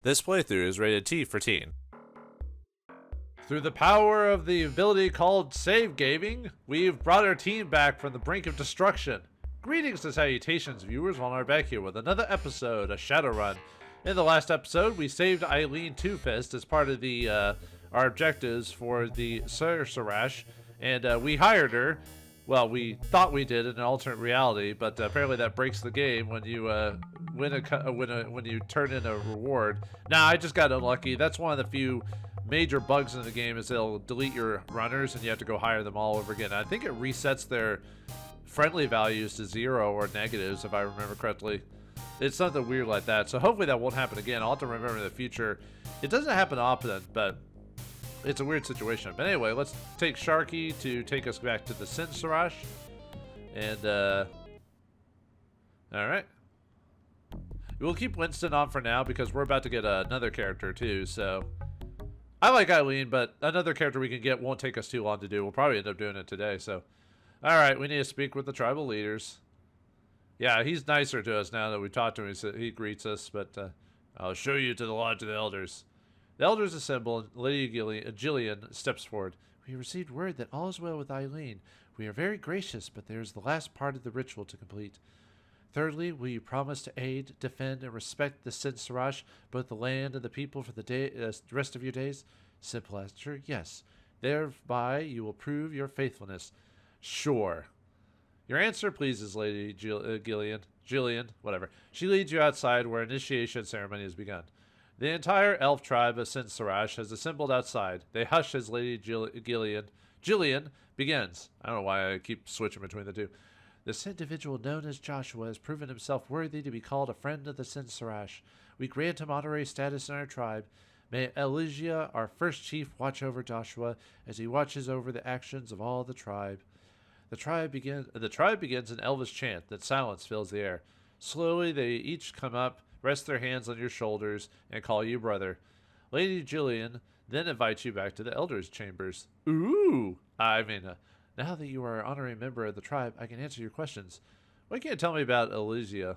This playthrough is rated T for teen. Through the power of the ability called save gaming, we've brought our team back from the brink of destruction. Greetings and salutations, viewers. Vauldemare back here with another episode of Shadowrun. In the last episode, we saved Eileen Two-Fist as part of the our objectives for the Sorcerer, and we hired her. Well, we thought we did in an alternate reality, but apparently that breaks the game when you when you turn in a reward. Nah, I just got unlucky. That's one of the few major bugs in the game is they'll delete your runners and you have to go hire them all over again. I think it resets their friendly values to 0 or negatives, if I remember correctly. It's something weird like that. So hopefully that won't happen again. I'll have to remember in the future. It doesn't happen often, but it's a weird situation. But anyway, let's take Sharky to take us back to the Sinsarash. And, alright. We'll keep Winston on for now because we're about to get another character too, so. I like Eileen, but another character we can get won't take us too long to do. We'll probably end up doing it today, so. Alright, we need to speak with the tribal leaders. Yeah, he's nicer to us now that we talked to him. He greets us, but I'll show you to the lodge of the elders. The elders assemble, and Lady Gillian steps forward. We received word that all is well with Eileen. We are very gracious, but there is the last part of the ritual to complete. Thirdly, will you promise to aid, defend, and respect the Sinsarash, both the land and the people, for the rest of your days? Simple answer, yes. Thereby you will prove your faithfulness. Sure. Your answer pleases Lady Gillian, whatever. She leads you outside where initiation ceremony has begun. The entire elf tribe of Sinsarash has assembled outside. They hush as Lady Gillian begins. I don't know why I keep switching between the two. This individual known as Joshua has proven himself worthy to be called a friend of the Sinsarash. We grant him honorary status in our tribe. May Elysia, our first chief, watch over Joshua as he watches over the actions of all the tribe. The tribe begins an elvish chant that silence fills the air. Slowly they each come up, rest their hands on your shoulders, and call you brother. Lady Gillian then invites you back to the elders' chambers. Ooh! Now that you are an honorary member of the tribe, I can answer your questions. What can you tell me about Elysia?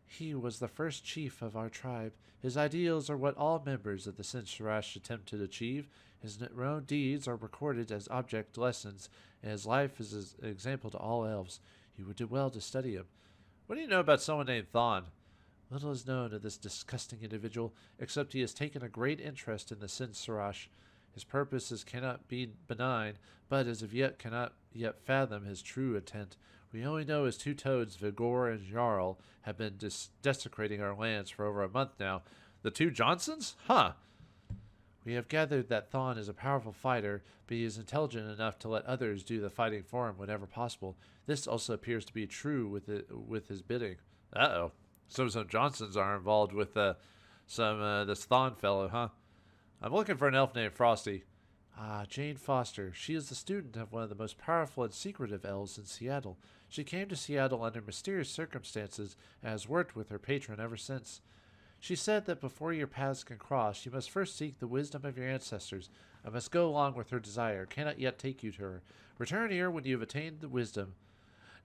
He was the first chief of our tribe. His ideals are what all members of the Sinsarash attempt to achieve. His own deeds are recorded as object lessons, and his life is an example to all elves. You would do well to study him. What do you know about someone named Thon? Little is known of this disgusting individual, except he has taken a great interest in the Sinsarash. His purposes cannot be benign, but as of yet cannot yet fathom his true intent. We only know his two toads, Vigor and Jarl, have been desecrating our lands for over a month now. The two Johnsons? Huh. We have gathered that Thon is a powerful fighter, but he is intelligent enough to let others do the fighting for him whenever possible. This also appears to be true with his bidding. Uh-oh. So some Johnsons are involved with this Thon fellow, huh? I'm looking for an elf named Frosty. Ah, Jane Foster. She is the student of one of the most powerful and secretive elves in Seattle. She came to Seattle under mysterious circumstances and has worked with her patron ever since. She said that before your paths can cross, you must first seek the wisdom of your ancestors. I must go along with her desire. Cannot yet take you to her. Return here when you have attained the wisdom.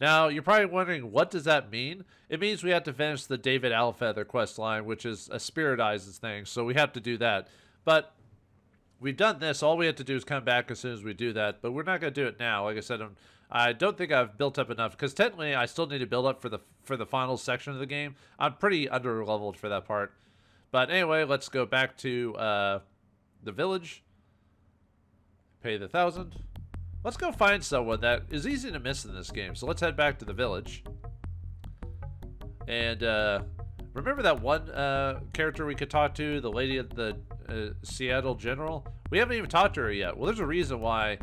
Now, you're probably wondering, what does that mean? It means we have to finish the David Alfeather quest line, which is a Spirit Eyes thing, so we have to do that. But we've done this. All we have to do is come back as soon as we do that. But we're not going to do it now. Like I said, I don't think I've built up enough. Because technically, I still need to build up for the final section of the game. I'm pretty under-leveled for that part. But anyway, let's go back to the village. Pay the 1,000. Let's go find someone that is easy to miss in this game. So let's head back to the village. And remember that one character we could talk to? The lady at the Seattle General? We haven't even talked to her yet. Well, there's a reason why.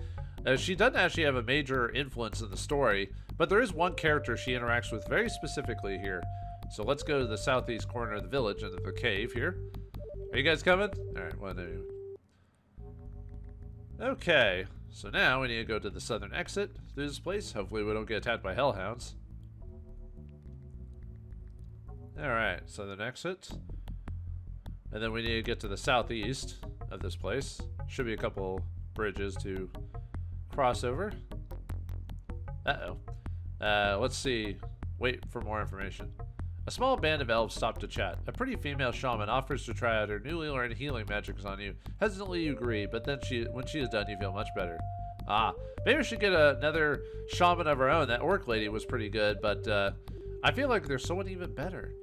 She doesn't actually have a major influence in the story, but there is one character she interacts with very specifically here. So let's go to the southeast corner of the village into the cave here. Are you guys coming? Alright, well, anyway. Okay, so now we need to go to the southern exit through this place. Hopefully we don't get attacked by hellhounds. Alright, southern exit. And then we need to get to the southeast of this place. Should be a couple bridges to cross over. Uh-oh. Let's see. Wait for more information. A small band of elves stop to chat. A pretty female shaman offers to try out her newly learned healing magics on you. Hesitantly you agree, but then when she is done, you feel much better. Ah, maybe we should get another shaman of our own. That orc lady was pretty good, but I feel like there's someone even better.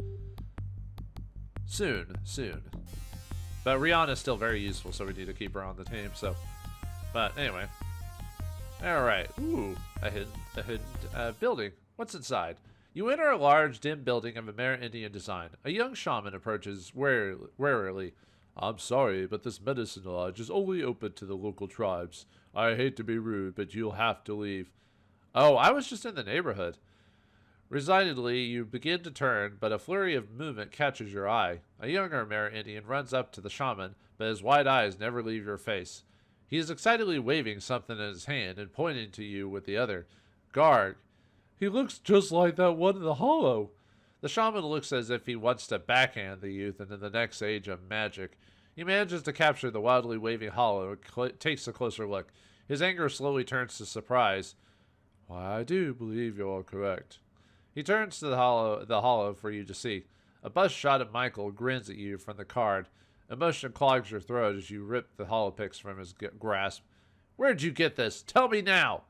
Soon. But Rihanna's still very useful, so we need to keep her on the team, so. But anyway. Alright. Ooh, a hidden building. What's inside? You enter a large, dim building of Amerindian design. A young shaman approaches warily. I'm sorry, but this medicine lodge is only open to the local tribes. I hate to be rude, but you'll have to leave. Oh, I was just in the neighborhood. Resignedly, you begin to turn, but a flurry of movement catches your eye. A younger Amerindian runs up to the shaman, but his wide eyes never leave your face. He is excitedly waving something in his hand and pointing to you with the other. Garg. He looks just like that one in the hollow. The shaman looks as if he wants to backhand the youth into the next age of magic. He manages to capture the wildly waving hollow and takes a closer look. His anger slowly turns to surprise. Why, I do believe you're correct. He turns to the hollow for you to see. A bust-shot Michael grins at you from the card. Emotion clogs your throat as you rip the hollow picks from his grasp. Where'd you get this? Tell me now!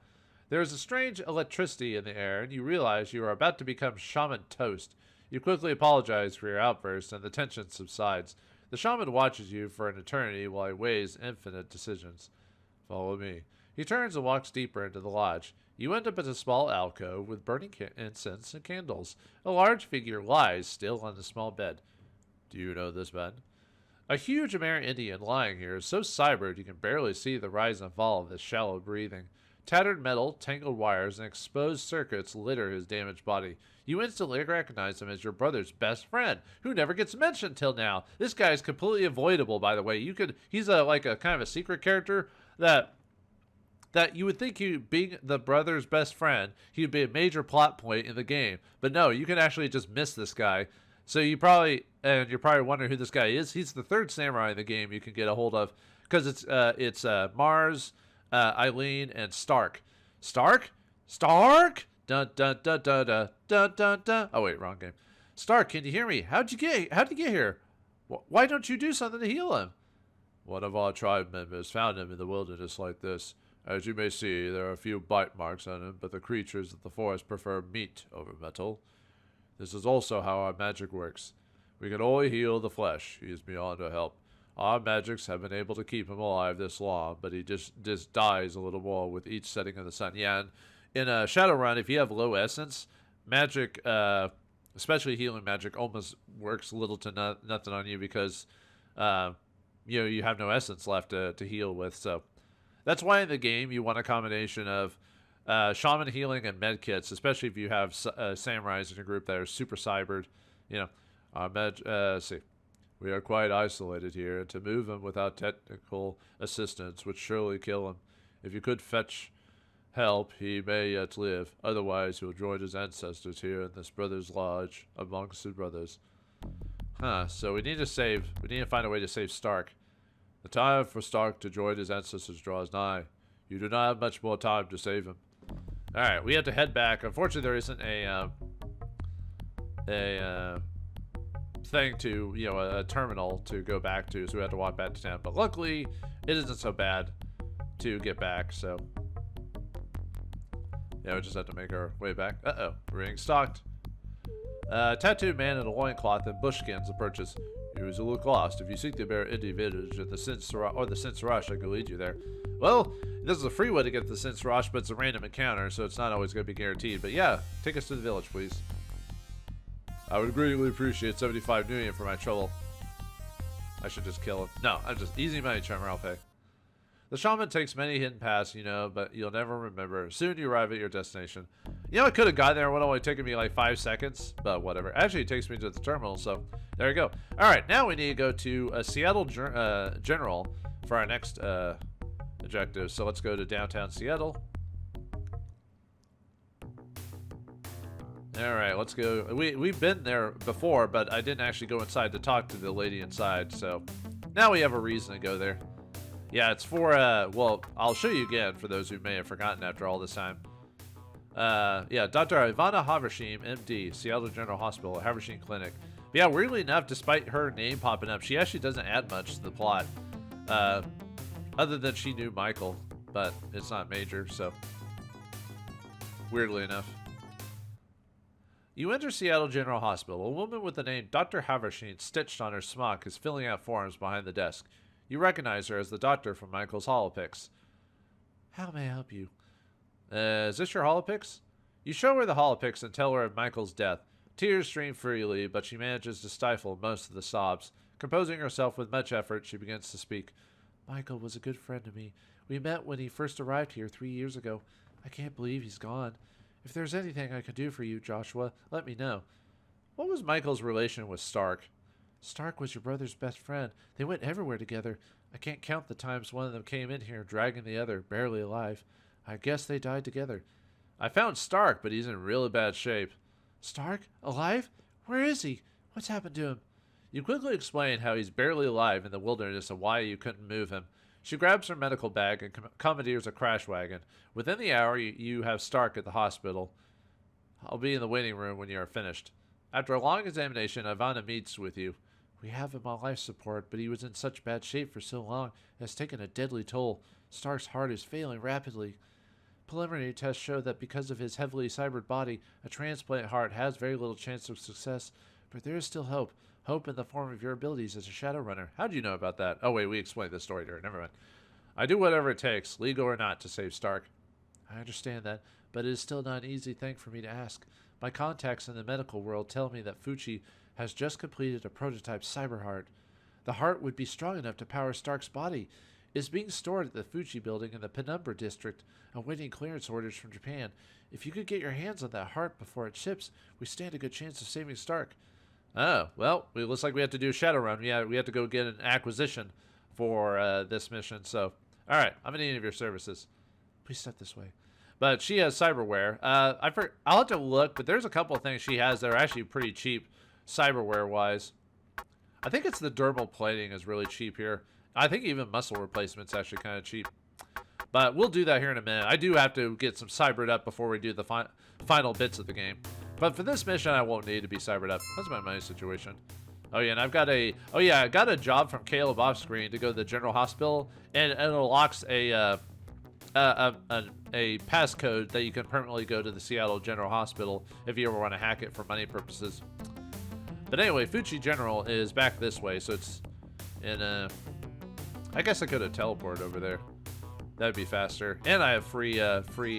There is a strange electricity in the air, and you realize you are about to become shaman toast. You quickly apologize for your outburst, and the tension subsides. The shaman watches you for an eternity while he weighs infinite decisions. Follow me. He turns and walks deeper into the lodge. You end up at a small alcove with burning incense and candles. A large figure lies still on the small bed. Do you know this man? A huge Amerindian lying here is so cybered you can barely see the rise and fall of his shallow breathing. Tattered metal, tangled wires, and exposed circuits litter his damaged body. You instantly recognize him as your brother's best friend, who never gets mentioned till now. This guy is completely avoidable, by the way. He's like a kind of a secret character that you would think being the brother's best friend, he would be a major plot point in the game. But no, you can actually just miss this guy. So you're probably wondering who this guy is. He's the third samurai in the game you can get a hold of, because it's Mars, Eileen, and Stark. Stark? Dun dun dun dun dun dun dun dun. Oh wait, wrong game. Stark, can you hear me? How'd you get here? Why don't you do something to heal him? One of our tribe members found him in the wilderness like this. As you may see, there are a few bite marks on him, but the creatures of the forest prefer meat over metal. This is also how our magic works. We can only heal the flesh. He is beyond our help. Our magics have been able to keep him alive this long, but he just dies a little more with each setting of the sun. Yeah, and in Shadowrun, if you have low essence, magic, especially healing magic, almost works little to nothing on you because you have no essence left to heal with. So that's why in the game you want a combination of shaman healing and med kits, especially if you have samurais in your group that are super cybered. We are quite isolated here, and to move him without technical assistance would surely kill him. If you could fetch help, he may yet live. Otherwise, he will join his ancestors here in this brother's lodge amongst his brothers. So we need to find a way to save Stark. The time for Stark to join his ancestors draws nigh. You do not have much more time to save him. Alright, we have to head back. Unfortunately, there isn't a thing to, a terminal to go back to, so we have to walk back to town. But luckily, it isn't so bad to get back, so yeah, we just have to make our way back. Uh-oh, we're getting stalked. Tattooed man in a loincloth and bushskins approaches. You is a look lost. If you seek the Amerindian village or the Sinsarash, I can lead you there. Well, this is a free way to get to the Sinsarash, but it's a random encounter, so it's not always going to be guaranteed. But yeah, take us to the village, please. I would greatly appreciate 75 Nuyen for my trouble. I should just kill him. No, I'm just easy money, Tremor, I'll pay. The shaman takes many hidden paths, but you'll never remember. Soon you arrive at your destination. I could have got there. It would have only taken me like 5 seconds, but whatever. Actually, it takes me to the terminal, so there you go. All right, now we need to go to Seattle General for our next objective. So let's go to downtown Seattle. All right, let's go. We've been there before, but I didn't actually go inside to talk to the lady inside. So now we have a reason to go there. Yeah, it's for, well, I'll show you again for those who may have forgotten after all this time. Yeah, Dr. Ivana Havershim, MD, Seattle General Hospital, Havershim Clinic. But yeah, weirdly enough, despite her name popping up, she actually doesn't add much to the plot. Other than she knew Michael, but it's not major, so. Weirdly enough. You enter Seattle General Hospital. A woman with the name Dr. Havershim stitched on her smock is filling out forms behind the desk. You recognize her as the doctor from Michael's Holopics. How may I help you? Is this your Holopics? You show her the Holopics and tell her of Michael's death. Tears stream freely, but she manages to stifle most of the sobs. Composing herself with much effort, she begins to speak. Michael was a good friend to me. We met when he first arrived here 3 years ago. I can't believe he's gone. If there's anything I could do for you, Joshua, let me know. What was Michael's relation with Stark? Stark was your brother's best friend. They went everywhere together. I can't count the times one of them came in here dragging the other, barely alive. I guess they died together. I found Stark, but he's in really bad shape. Stark? Alive? Where is he? What's happened to him? You quickly explain how he's barely alive in the wilderness and why you couldn't move him. She grabs her medical bag and commandeers a crash wagon. Within the hour, you have Stark at the hospital. I'll be in the waiting room when you are finished. After a long examination, Ivana meets with you. We have him on life support, but he was in such bad shape for so long, it has taken a deadly toll. Stark's heart is failing rapidly. Preliminary tests show that because of his heavily cybered body, a transplant heart has very little chance of success, but there is still hope. Hope in the form of your abilities as a Shadowrunner. How do you know about that? Oh, wait, we explained this story to her. Never mind. I do whatever it takes, legal or not, to save Stark. I understand that, but it is still not an easy thing for me to ask. My contacts in the medical world tell me that Fucci has just completed a prototype cyber heart. The heart would be strong enough to power Stark's body. It is being stored at the Fucci building in the Penumbra district, awaiting clearance orders from Japan. If you could get your hands on that heart before it ships, we stand a good chance of saving Stark. Oh, well, it looks like we have to do Shadowrun. Yeah, we have to go get an acquisition for this mission. So, all right, I'm in need of your services. Please step this way. But she has cyberware. I'll have to look, but there's a couple of things she has that are actually pretty cheap, cyberware-wise. I think it's the dermal plating is really cheap here. I think even muscle replacement's actually kind of cheap. But we'll do that here in a minute. I do have to get some cybered up before we do the final bits of the game. But for this mission, I won't need to be cybered up. How's my money situation? Oh yeah, and I got a job from Caleb off screen to go to the General Hospital, and it unlocks a passcode that you can permanently go to the Seattle General Hospital if you ever want to hack it for money purposes. But anyway, Fucci General is back this way, so it's in I guess I could have teleported over there. That'd be faster. And I have free.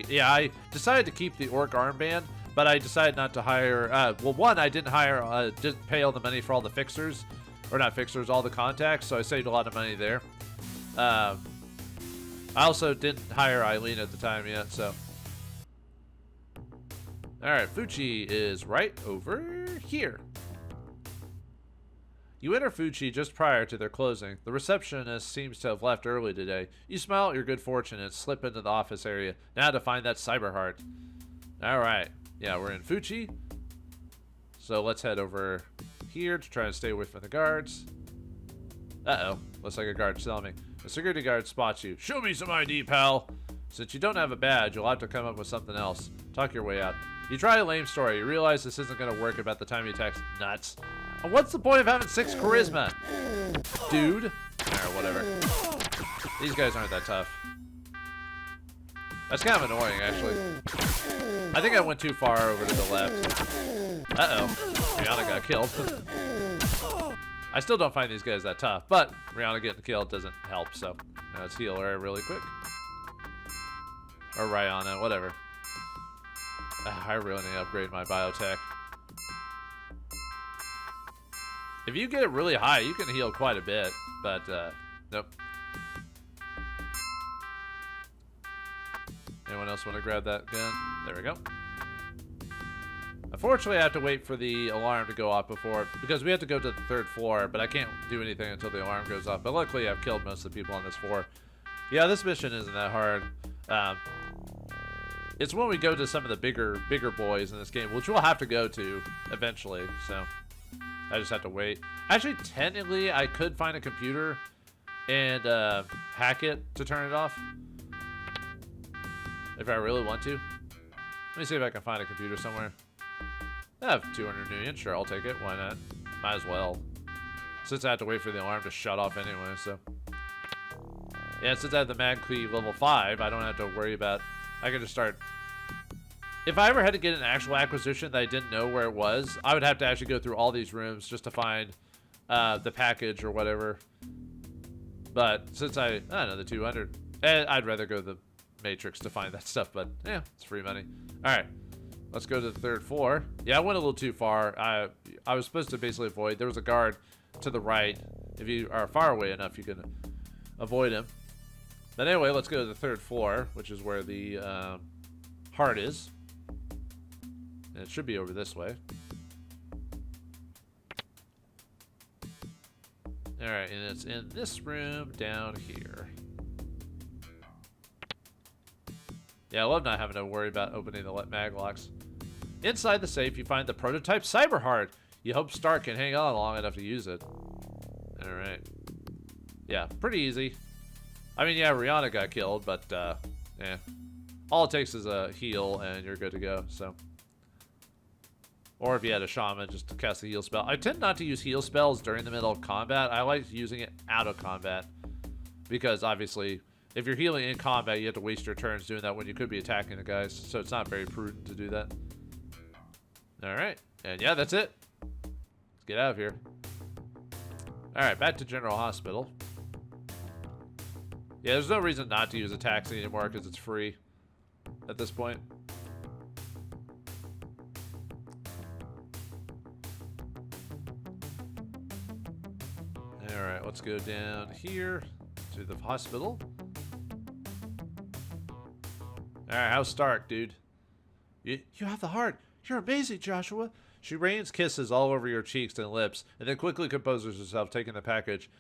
Yeah, I decided to keep the orc armband, but I decided not to hire. Well, one, I didn't pay all the money for all the fixers, or not fixers, all the contacts. So I saved a lot of money there. I also didn't hire Eileen at the time yet. So, all right, Fucci is right over here. You enter Fucci just prior to their closing. The receptionist seems to have left early today. You smile at your good fortune and slip into the office area. Now to find that cyber heart. Alright. Yeah, we're in Fucci. So let's head over here to try and stay away from the guards. Uh-oh. Looks like a guard selling me. The security guard spots you. Show me some ID, pal. Since you don't have a badge, you'll have to come up with something else. Talk your way out. You try a lame story. You realize this isn't going to work about the time you text nuts. What's the point of having 6 charisma? Dude. Or whatever. These guys aren't that tough. That's kind of annoying, actually. I think I went too far over to the left. Uh-oh. Rihanna got killed. I still don't find these guys that tough, but Rihanna getting killed doesn't help, so let's heal her really quick. Or Rihanna, whatever. I really need to upgrade my biotech. If you get it really high, you can heal quite a bit, but, nope. Anyone else want to grab that gun? There we go. Unfortunately, I have to wait for the alarm to go off because we have to go to the 3rd floor, but I can't do anything until the alarm goes off. But luckily, I've killed most of the people on this floor. Yeah, this mission isn't that hard. It's when we go to some of the bigger boys in this game, which we'll have to go to eventually, so I just have to wait. Actually, technically, I could find a computer and hack it to turn it off. If I really want to. Let me see if I can find a computer somewhere. I have 200 million. Sure, I'll take it. Why not? Might as well. Since I have to wait for the alarm to shut off anyway, so. Yeah, since I have the mag key level 5, I don't have to worry about... I can just start... If I ever had to get an actual acquisition that I didn't know where it was, I would have to actually go through all these rooms just to find the package or whatever. But since I don't know, the 200, I'd rather go to the Matrix to find that stuff, but yeah, it's free money. All right, let's go to the 3rd floor. Yeah, I went a little too far. I was supposed to basically avoid, there was a guard to the right. If you are far away enough, you can avoid him. But anyway, let's go to the 3rd floor, which is where the heart is. And it should be over this way. Alright, and it's in this room down here. Yeah, I love not having to worry about opening the mag locks. Inside the safe, you find the prototype cyber heart. You hope Stark can hang on long enough to use it. Alright. Yeah, pretty easy. I mean, yeah, Rihanna got killed, but, yeah. All it takes is a heal, and you're good to go, so. Or if you had a shaman, just to cast a heal spell. I tend not to use heal spells during the middle of combat. I like using it out of combat. Because, obviously, if you're healing in combat, you have to waste your turns doing that when you could be attacking the guys. So it's not very prudent to do that. Alright. And yeah, that's it. Let's get out of here. Alright, back to General Hospital. Yeah, there's no reason not to use a taxi anymore because it's free at this point. Alright, let's go down here to the hospital. Alright, how's Stark, dude? You have the heart. You're amazing, Joshua. She rains kisses all over your cheeks and lips, and then quickly composes herself, taking the package.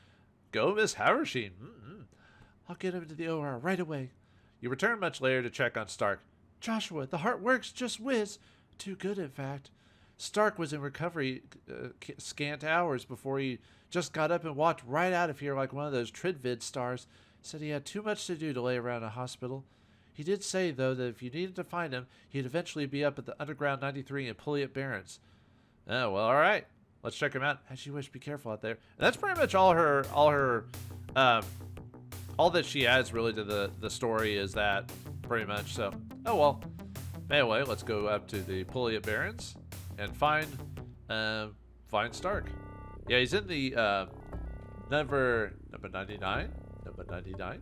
Go, Miss Haversheen. I'll get him to the OR right away. You return much later to check on Stark. Joshua, the heart works, just whiz. Too good, in fact. Stark was in recovery scant hours before he just got up and walked right out of here like one of those Tridvid stars. Said he had too much to do to lay around a hospital. He did say, though, that if you needed to find him, he'd eventually be up at the Underground 93 in Pulliat Barrens. Oh, well, all right. Let's check him out. As you wish, be careful out there. And that's pretty much all that she adds really to the story is that, pretty much. So, oh well. Anyway, let's go up to the Pulliat Barrens and find Stark. Yeah, he's in the number 99. Number 99.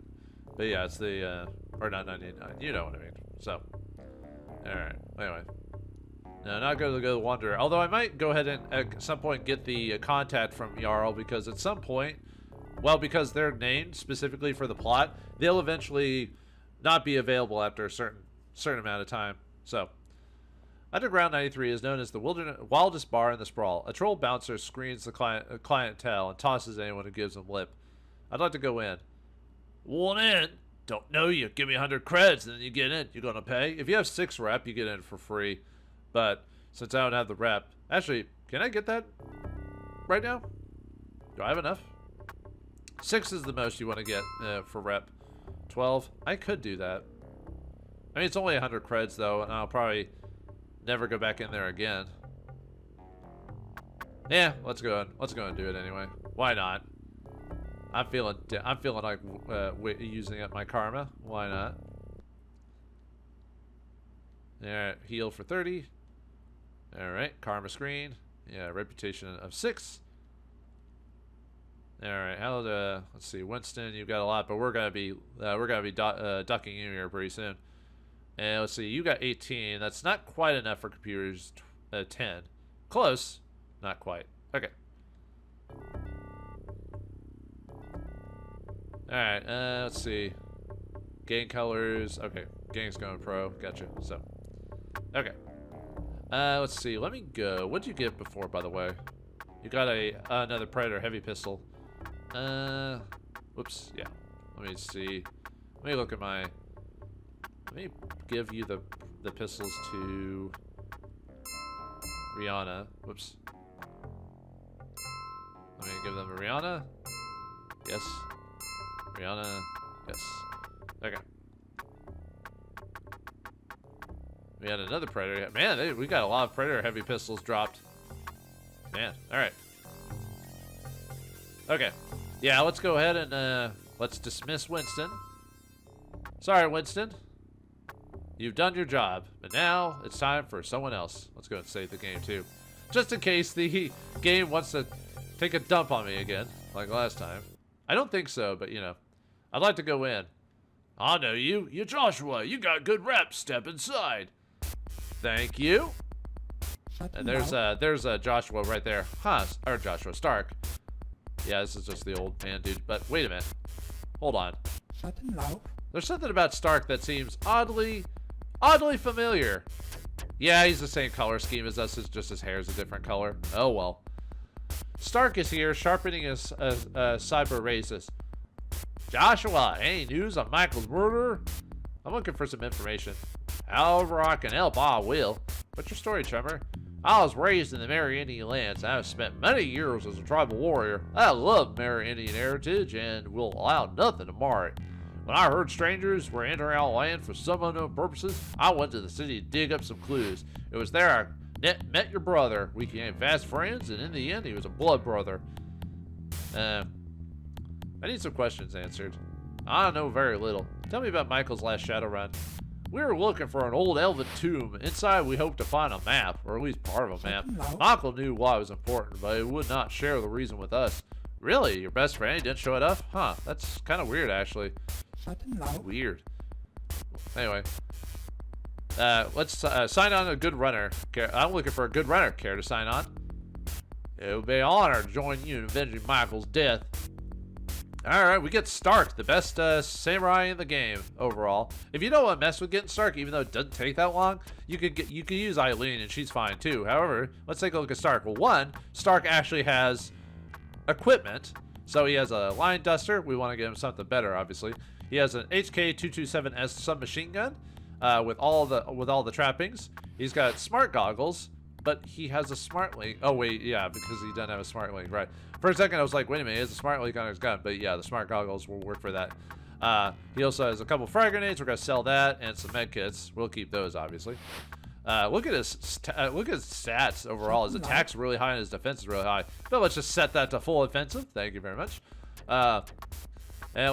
But yeah, it's the or not 99. You know what I mean. So, all right. Anyway, no, not going to go to the Wanderer. Although I might go ahead and at some point get the contact from Jarl, because at some point, well, because they're named specifically for the plot, they'll eventually not be available after a certain amount of time. So, Underground 93 is known as the wildest bar in the sprawl. A troll bouncer screens the clientele and tosses anyone who gives them lip. I'd like to go in. Want in? Don't know you. Give me 100 creds and then you get in. You're going to pay? If you have 6 rep, you get in for free. But since I don't have the rep... Actually, can I get that right now? Do I have enough? 6 is the most you want to get for rep. 12? I could do that. I mean, it's only 100 creds, though, and I'll probably never go back in there again. Yeah, let's go and do it anyway. Why not? I'm feeling like using up my karma. Why not? Alright, heal for 30. Alright, karma screen. Yeah, reputation of 6. Alright, let's see, Winston, you've got a lot, but we're gonna be ducking you here pretty soon. And let's see, you got 18. That's not quite enough for computers. 10. Close. Not quite. Okay. Alright, let's see. Gang colors. Okay, gang's going pro. Gotcha. So, okay. Let's see. Let me go. What'd you get before, by the way? You got another Predator heavy pistol. Whoops. Yeah. Let me see. Let me look at my... Let me give you the pistols to Rihanna. Whoops. Let me give them to Rihanna. Yes. Rihanna. Yes. Okay. We had another Predator. Man, we got a lot of Predator heavy pistols dropped. Man, all right. Okay. Yeah, let's go ahead and let's dismiss Winston. Sorry, Winston. You've done your job, but now it's time for someone else. Let's go and save the game, too. Just in case the game wants to take a dump on me again, like last time. I don't think so, but, you know, I'd like to go in. I know you. You're Joshua. You got good reps. Step inside. Thank you. And there's Joshua right there. Huh, or Joshua Stark. Yeah, this is just the old man dude. But wait a minute. Hold on. There's something about Stark that seems oddly familiar. Yeah, he's the same color scheme as us. It's just his hair is a different color. Oh, well. Stark is here, sharpening his cyber razors. Joshua, any news on Michael's murder? I'm looking for some information. However I can help, I will. What's your story, Trevor? I was raised in the Amerindian lands. I have spent many years as a tribal warrior. I love Amerindian heritage and will allow nothing to mar it. When I heard strangers were entering our land for some unknown purposes, I went to the city to dig up some clues. It was there I met your brother. We became fast friends, and in the end, he was a blood brother. I need some questions answered. I know very little. Tell me about Michael's last Shadowrun. We were looking for an old elven tomb. Inside, we hoped to find a map, or at least part of a map. Michael knew why it was important, but he would not share the reason with us. Really? Your best friend? He didn't show it up? Huh, that's kind of weird, actually. Weird. Anyway. Let's sign on a good runner. I'm looking for a good runner. Care to sign on? It would be an honor to join you in avenging Michael's death. Alright, we get Stark, the best samurai in the game overall. If you don't want to mess with getting Stark, even though it doesn't take that long, you could use Eileen and she's fine too. However, let's take a look at Stark. Well, one, Stark actually has equipment. So he has a line duster. We want to get him something better, obviously. He has an HK-227S submachine gun with all the trappings. He's got smart goggles, but he has a smart link. Oh wait, yeah, because he doesn't have a smart link, right? For a second, I was like, wait a minute, he has a smart link on his gun, but yeah, the smart goggles will work for that. He also has a couple frag grenades. We're gonna sell that and some med kits. We'll keep those, obviously. Look at his stats overall. His attack's really high and his defense is really high. But let's just set that to full offensive. Thank you very much. And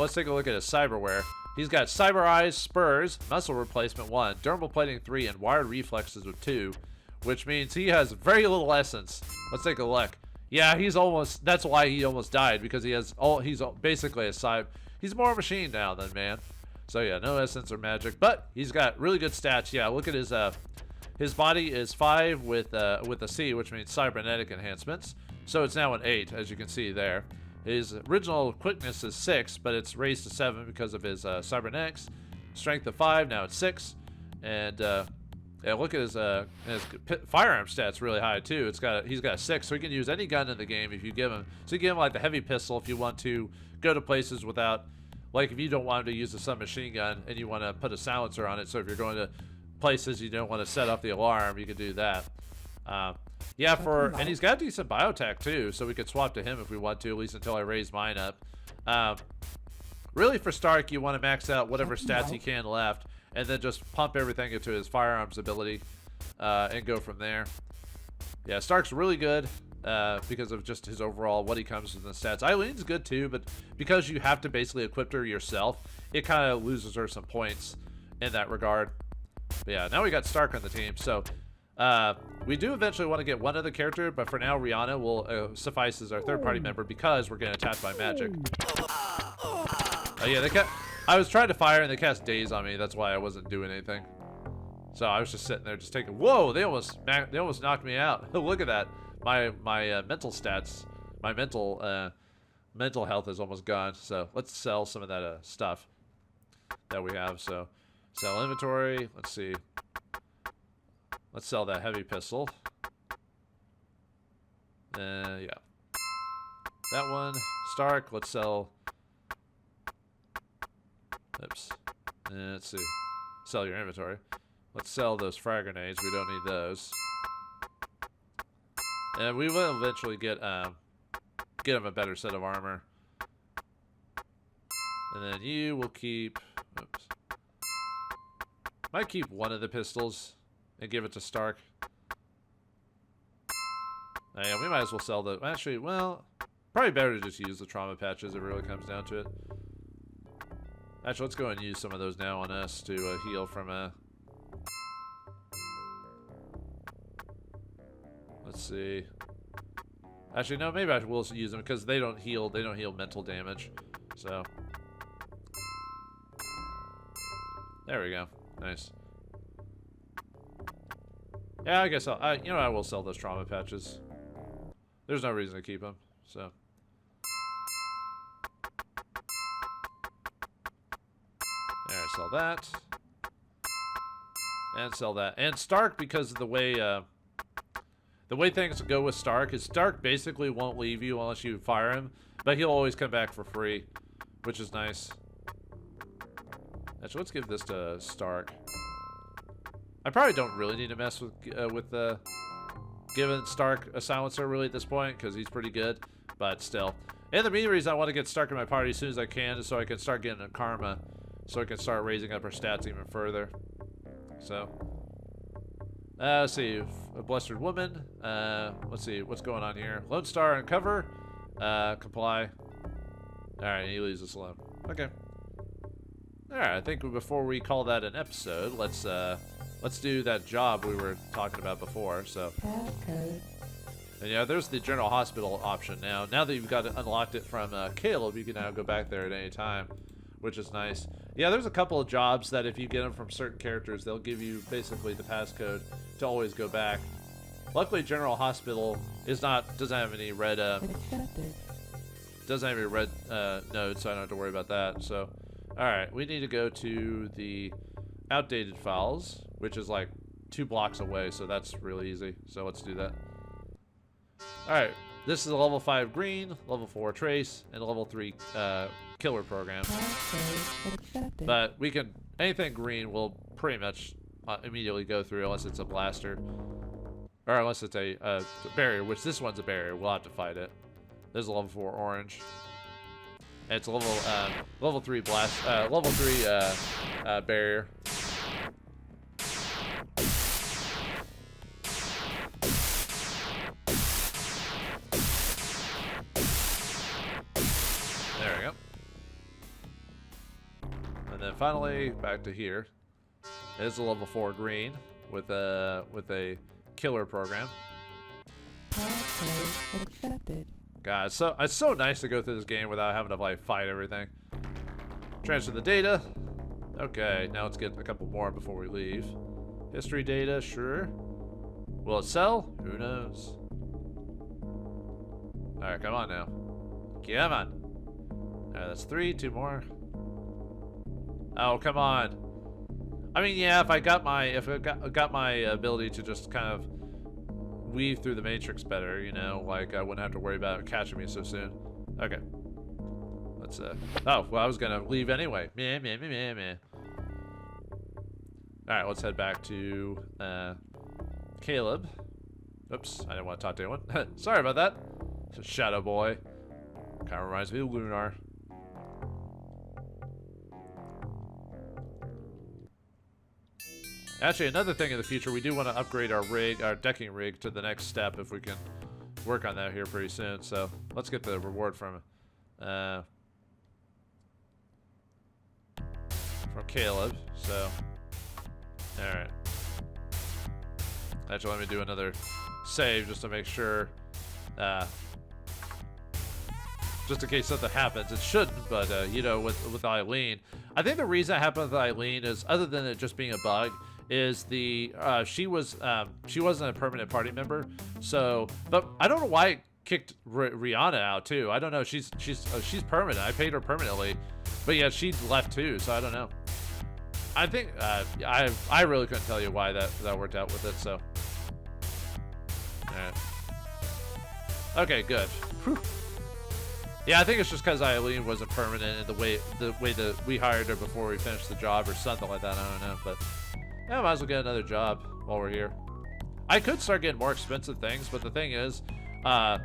let's take a look at his cyberware. He's got cyber eyes, spurs, muscle replacement 1, dermal plating 3, and wired reflexes with 2, which means he has very little essence. Let's take a look. Yeah, that's why he almost died, because he's basically a cyber. He's more machine now than man. So yeah, no essence or magic, but he's got really good stats. Yeah, look at his body is 5 with a C, which means cybernetic enhancements. So it's now an 8, as you can see there. His original quickness is 6, but it's raised to 7 because of his cybernetics. Strength of 5, now it's 6. And yeah, look at his firearm stats really high too. He's got a 6, so he can use any gun in the game if you give him. So you give him like the heavy pistol if you want to go to places without, like if you don't want him to use a submachine gun and you want to put a silencer on it. So if you're going to places you don't want to set off the alarm, you can do that. Yeah, and he's got decent biotech too, so we could swap to him if we want to, at least until I raise mine up. Really, for Stark, you want to max out whatever stats you can left, and then just pump everything into his firearms ability, and go from there. Yeah, Stark's really good because of just his overall, what he comes with the stats. Eileen's good too, but because you have to basically equip her yourself, it kind of loses her some points in that regard. But yeah, now we got Stark on the team, so we do eventually want to get one other character, but for now, Rihanna will suffice as our third-party member because we're getting attacked by magic. Oh yeah, I was trying to fire and they cast Daze on me. That's why I wasn't doing anything. So I was just sitting there, just taking. Whoa! They almost knocked me out. Look at that. My mental stats, my mental health is almost gone. So let's sell some of that stuff that we have. So sell inventory. Let's see. Let's sell that heavy pistol. Yeah. That one. Stark. Let's sell. Oops. Let's see. Sell your inventory. Let's sell those frag grenades. We don't need those. And we will eventually get him a better set of armor. And then you will keep. Oops. Might keep one of the pistols. and give it to Stark. Yeah, we might as well sell the... Actually, well, probably better to just use the trauma patches if it really comes down to it. Actually, let's go and use some of those now on us to heal from a... Let's see. Actually, no, maybe I will use them because they don't heal. They don't heal mental damage. So there we go. Nice. Yeah, I guess you know, I will sell those trauma patches. There's no reason to keep them. So there, sell that and sell that and Stark, because of the way things go with Stark is Stark basically won't leave you unless you fire him, but he'll always come back for free, which is nice. Actually, let's give this to Stark. I probably don't really need to mess with giving Stark a silencer really at this point, because he's pretty good, but still. And the main reason I want to get Stark in my party as soon as I can is so I can start getting a karma, so I can start raising up her stats even further. So... let's see, a blustered woman. Let's see, what's going on here? Lone Star uncover. Comply. Alright, he leaves us alone. Okay. Alright, I think before we call that an episode, let's do that job we were talking about before, so. And yeah, there's the general hospital option now. Now that you've got it unlocked it from Caleb, you can now go back there at any time, which is nice. Yeah, there's a couple of jobs that if you get them from certain characters, they'll give you basically the passcode to always go back. Luckily, General Hospital doesn't have any red nodes, so I don't have to worry about that. So, all right, we need to go to the outdated files, which is like 2 blocks away, so that's really easy. So let's do that. All right, this is a level 5 green, level 4 trace, and a level 3 killer program. But we can, anything green will pretty much immediately go through unless it's a blaster. Or unless it's a barrier, which this one's a barrier. We'll have to fight it. This is a level 4 orange. And it's a level 3 blast, level 3 barrier. There we go. And then finally, back to here. It is a level 4 green with a killer program. God, it's so nice to go through this game without having to like fight everything. Transfer the data. Okay, now let's get a couple more before we leave. History data, sure. Will it sell? Who knows? Alright, come on now. Come on. Alright, that's 3, 2 more. Oh, come on. I mean, yeah, if I got my ability to just kind of weave through the matrix better, you know, like I wouldn't have to worry about it catching me so soon. Okay. Let's oh, well, I was gonna leave anyway. Meh, meh, meh, meh, meh. Alright, let's head back to Caleb. Oops, I didn't want to talk to anyone. Sorry about that. Shadow Boy. Kinda reminds me of Lunar. Actually, another thing in the future, we do want to upgrade our decking rig to the next step if we can work on that here pretty soon. So let's get the reward from Caleb. So, all right. Actually, let me do another save just to make sure, just in case something happens. It shouldn't, but you know, with Eileen, I think the reason it happened with Eileen is, other than it just being a bug, is she wasn't a permanent party member. So, but I don't know why it kicked Rihanna out too. I don't know. She's permanent. I paid her permanently, but yeah, she left too. So I don't know. I think I really couldn't tell you why that worked out with it. So, all right. Okay, good. Whew. Yeah, I think it's just because Eileen wasn't permanent, and the way that we hired her before we finished the job or something like that. I don't know, but. Yeah, I might as well get another job while we're here. I could start getting more expensive things, but the thing is, no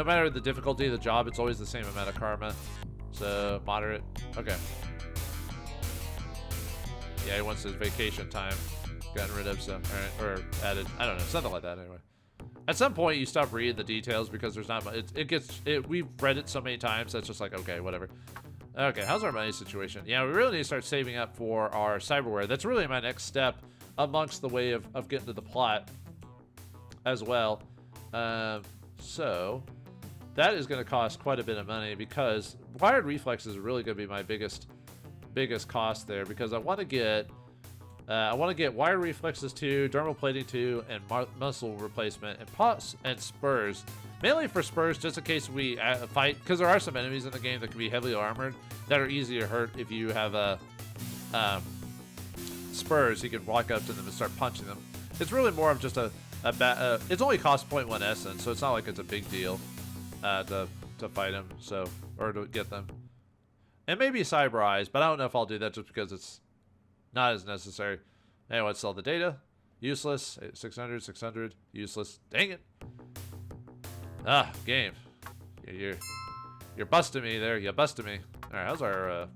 matter the difficulty of the job, it's always the same amount of karma. So, moderate. Okay. Yeah, he wants his vacation time. gotten rid of, so, or added. I don't know, something like that anyway. At some point, you stop reading the details because there's not much. We've read it so many times that's just like, okay, whatever. Okay, how's our money situation? Yeah, we really need to start saving up for our cyberware. That's really my next step amongst the way of getting to the plot as well. So that is going to cost quite a bit of money because wired reflex is really going to be my biggest cost there because I want to get wire reflexes 2, dermal plating 2, and muscle replacement, and spurs. Mainly for spurs, just in case we fight, because there are some enemies in the game that can be heavily armored that are easy to hurt if you have spurs. You can walk up to them and start punching them. It's really more of just it's only cost 0.1 essence, so it's not like it's a big deal to fight them, so, or to get them. And maybe cyber eyes, but I don't know if I'll do that just because it's not as necessary. Anyway, let's sell the data. Useless. 600. Useless. Dang it. Ah, game. You're busting me there. You busted me. All right, how's our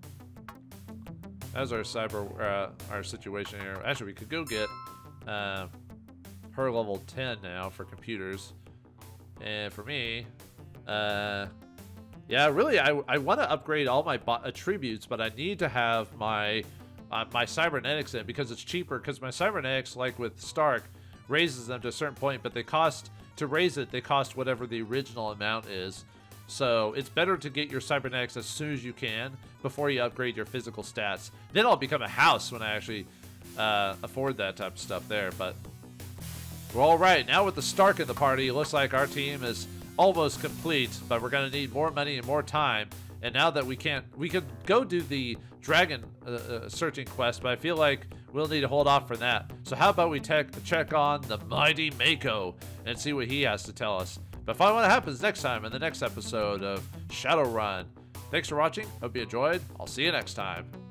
cyber our situation here? Actually, we could go get her level 10 now for computers, and for me, yeah, really, I want to upgrade all my attributes, but I need to have my cybernetics in because it's cheaper. Because my cybernetics, like with Stark, raises them to a certain point, but they cost whatever the original amount is. So it's better to get your cybernetics as soon as you can before you upgrade your physical stats. Then I'll become a house when I actually afford that type of stuff there. But we're all right now with the Stark in the party. It looks like our team is almost complete, but we're gonna need more money and more time. And now that we could go do the dragon searching quest, but I feel like we'll need to hold off for that. So how about we check on the mighty Mako and see what he has to tell us. But find out what happens next time in the next episode of Shadowrun. Thanks for watching. Hope you enjoyed. I'll see you next time.